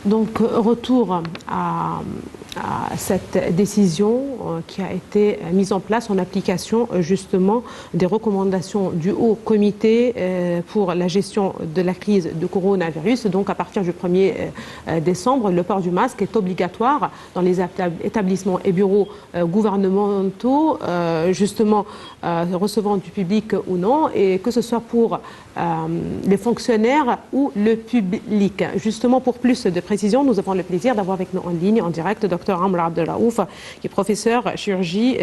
Donc, retour à cette décision qui a été mise en place en application justement des recommandations du Haut Comité pour la gestion de la crise de coronavirus. Donc, à partir du 1er décembre, le port du masque est obligatoire dans les établissements et bureaux gouvernementaux, justement recevant du public ou non, et que ce soit pour les fonctionnaires ou le public. Justement, pour plus de précision, nous avons le plaisir d'avoir avec nous en ligne, en direct, Dr Amr Abdelraouf, qui est professeur chirurgie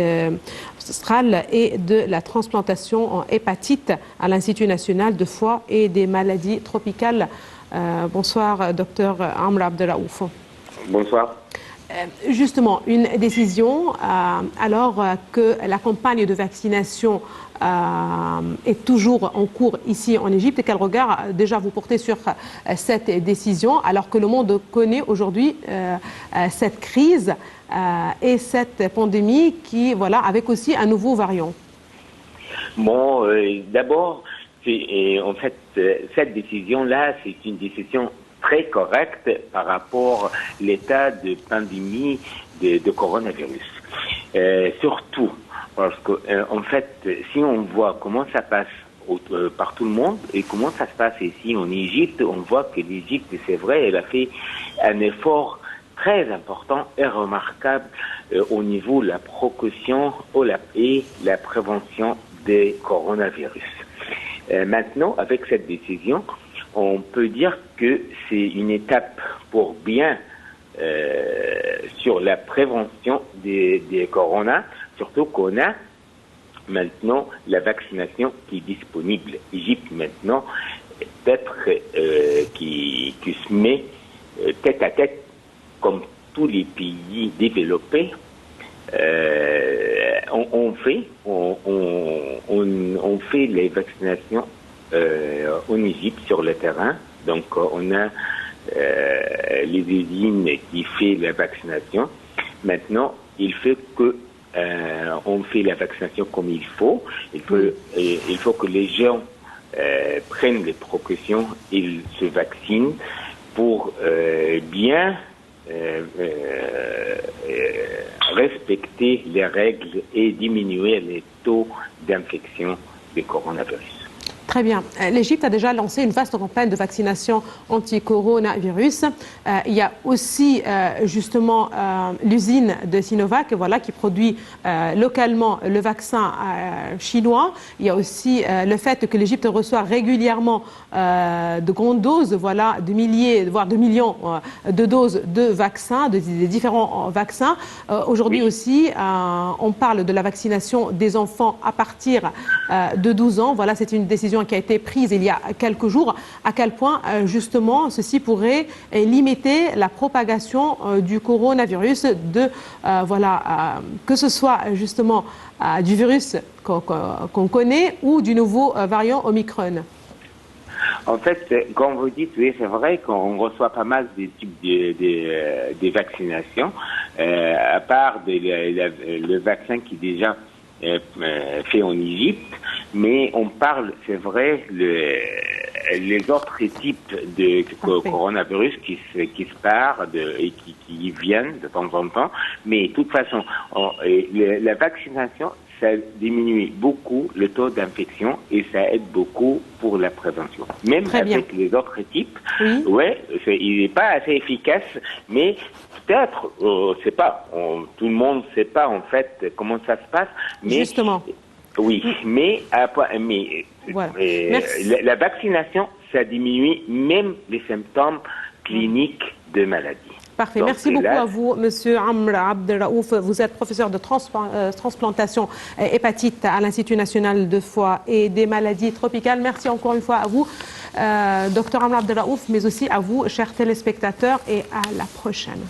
ancestrale et de la transplantation en hépatite à l'Institut national de foie et des maladies tropicales. Bonsoir, Dr Amr Abdelraouf. Bonsoir. Justement, une décision alors que la campagne de vaccination est toujours en cours ici en Égypte. Quel regard déjà vous portez sur cette décision alors que le monde connaît aujourd'hui cette crise et cette pandémie qui, voilà, avec aussi un nouveau variant? Bon, d'abord, en fait, cette décision-là, c'est une décision très correcte par rapport à l'état de pandémie de coronavirus. Surtout parce que, en fait, si on voit comment ça passe par tout le monde et comment ça se passe ici en Égypte, on voit que l'Égypte, c'est vrai, elle a fait un effort très important et remarquable au niveau de la précaution et la prévention des coronavirus. Maintenant, avec cette décision, on peut dire que c'est une étape pour bien sur la prévention des corona, surtout qu'on a maintenant la vaccination qui est disponible. L'Égypte maintenant, peut-être qui se met tête à tête comme tous les pays développés. On fait les vaccinations en Égypte sur le terrain. Donc on a les usines qui font la vaccination. Maintenant, il faut que on fait la vaccination comme il faut. Il faut que les gens prennent les précautions, ils se vaccinent pour bien respecter les règles et diminuer les taux d'infection du coronavirus. Très bien. L'Égypte a déjà lancé une vaste campagne de vaccination anti-coronavirus. Il y a aussi justement l'usine de Sinovac, voilà, qui produit localement le vaccin chinois. Il y a aussi le fait que l'Égypte reçoit régulièrement de grandes doses, voilà, de milliers, voire de millions de doses de vaccins, des différents vaccins. Aujourd'hui aussi, on parle de la vaccination des enfants à partir de 12 ans. Voilà, c'est une décision qui a été prise il y a quelques jours. À quel point, justement, ceci pourrait limiter la propagation du coronavirus, voilà, que ce soit justement du virus qu'on connaît ou du nouveau variant Omicron. En fait, comme vous dites, oui, c'est vrai qu'on reçoit pas mal des types de vaccinations, à part le vaccin qui est déjà fait en Égypte, mais on parle, c'est vrai, les autres types de coronavirus qui se partent et qui viennent de temps en temps, mais de toute façon, la vaccination, ça diminue beaucoup le taux d'infection et ça aide beaucoup pour la prévention. Même avec les autres types, il n'est pas assez efficace, mais peut-être, c'est pas, tout le monde ne sait pas en fait comment ça se passe. Mais, justement. Oui, mais voilà. La vaccination, ça diminue même les symptômes cliniques de maladie. Parfait. Donc, merci beaucoup à vous, Monsieur Amr Abdelraouf. Vous êtes professeur de transplantation hépatite à l'Institut national de foie et des maladies tropicales. Merci encore une fois à vous, Dr Amr Abdelraouf, mais aussi à vous, chers téléspectateurs, et à la prochaine.